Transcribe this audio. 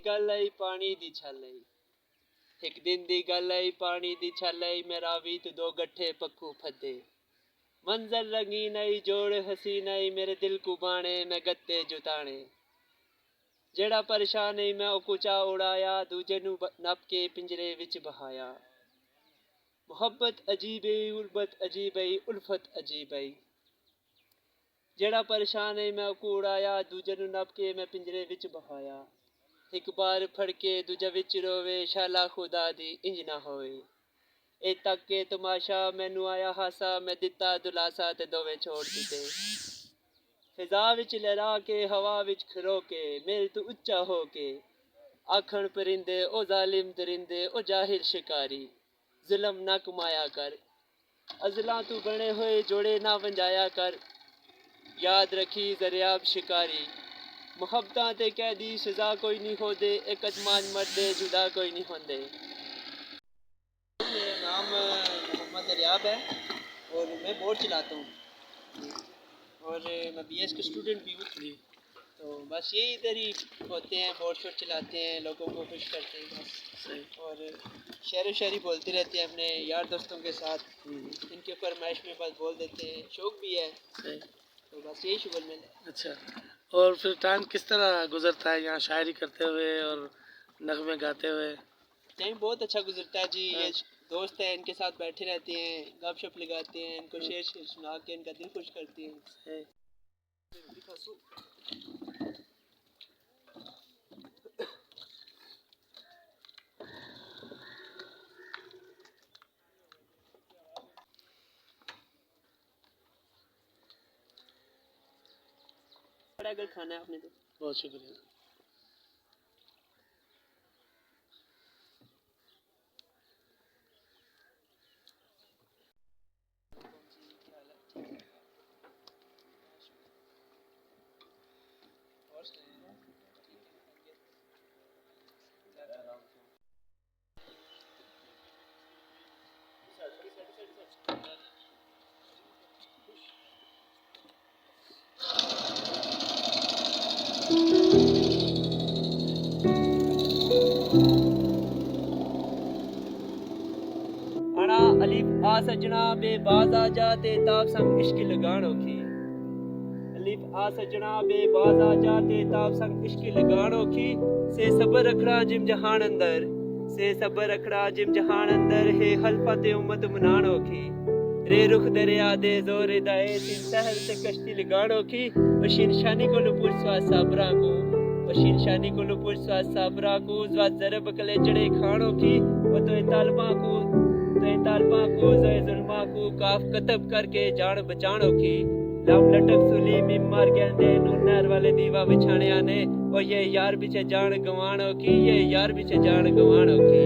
गल आई पानी दी छल आई। एक दिन दी गल आई पानी दी छल आई। मेरा भी तो दो गट्ठे पक्खू फदे। मंजर रंगीन आई जोड़ हसीन आई। मेरे दिल को बाणे मैं गत्ते जुताने। जेड़ा परेशान आई मैं कुचा उड़ाया। दूजे नू नप के पिंजरे विच बहाया। मुहब्बत अजीब आई उल्फत अजीब आई उल्फत अजीब आई। जेड़ा परेशान है मैं को उड़ाया। दूजे नू नप के मैं पिंजरे विच बहाया। एक बार फड़ के दूजा विच रोवे। शाला खुदा दी इंज ना होए। ए तक के तमाशा मैनू आया हासा। मैं दिता दुलासा ते दोवे छोड़ दिते। फिजा विच लहरा के हवा विच खरो के मेरे तो उच्चा हो के आखण परिंदे ओ जालिम दरिंदे ओ जाहिल शिकारी जुल्म ना कमाया कर। अजला तू बने हुए जोड़े ना वंजाया कर। याद रखी जरियाब शिकारी मुहब्बतां ते कैदी सजा कोई नहीं होदे। एक अजमान मर्दे जुदा कोई नहीं होंदे। मेरा नाम मोहम्मद दरियाब है और मैं बोर्ड चलाता हूँ और मैं बीएस का स्टूडेंट भी हूँ। तो बस यही इधर ही होते हैं, बोर्ड शोर्ड चलाते हैं, लोगों को खुश करते हैं बस। और शेर शायरी बोलते रहते हैं अपने यार दोस्तों के साथ। इनके फरमाइश में बस बोल देते हैं, शौक भी है। तो बस यही शुगर में। अच्छा, और फिर टाइम किस तरह गुजरता है यहाँ शायरी करते हुए और नगमे गाते हुए? टाइम बहुत अच्छा गुजरता है जी। ये दोस्त हैं, इनके साथ बैठे रहते हैं, गपशप लगाते हैं, इनको शेर सुना के इनका दिल खुश करते हैं। अगर खाना है आपने तो बहुत शुक्रिया। अना अलिफ आ सजना बेबाज आ जा ते ताप संग इश्क लगानो की। अलिफ आ सजना बेबाज आ जा ते ताप संग इश्क लगानो की। से सबर रखड़ा जिम जहान अंदर से सबर रखड़ा जिम जहान अंदर है हल्फा ते उम्मत मनानो की। रे रुख दरिया दे जोरे दाए सिन सहर से कश्ती लगानो की। वशीन शानी को लुपुर स्वा साबरा को वशीन शानी को लुपुर स्वा साबरा को ज़्वाद ज़रब कले जड़े खानो की। वो तो तालबा को ज़ोए जुल्मा को काफ कतब करके जान बचानो की। लम लटक सुली मिम मार गेंदे नूनर वाले दीवा बिछाने आने। और ये यार पीछे जान गवानो की ये यार पीछे जान गवानो की।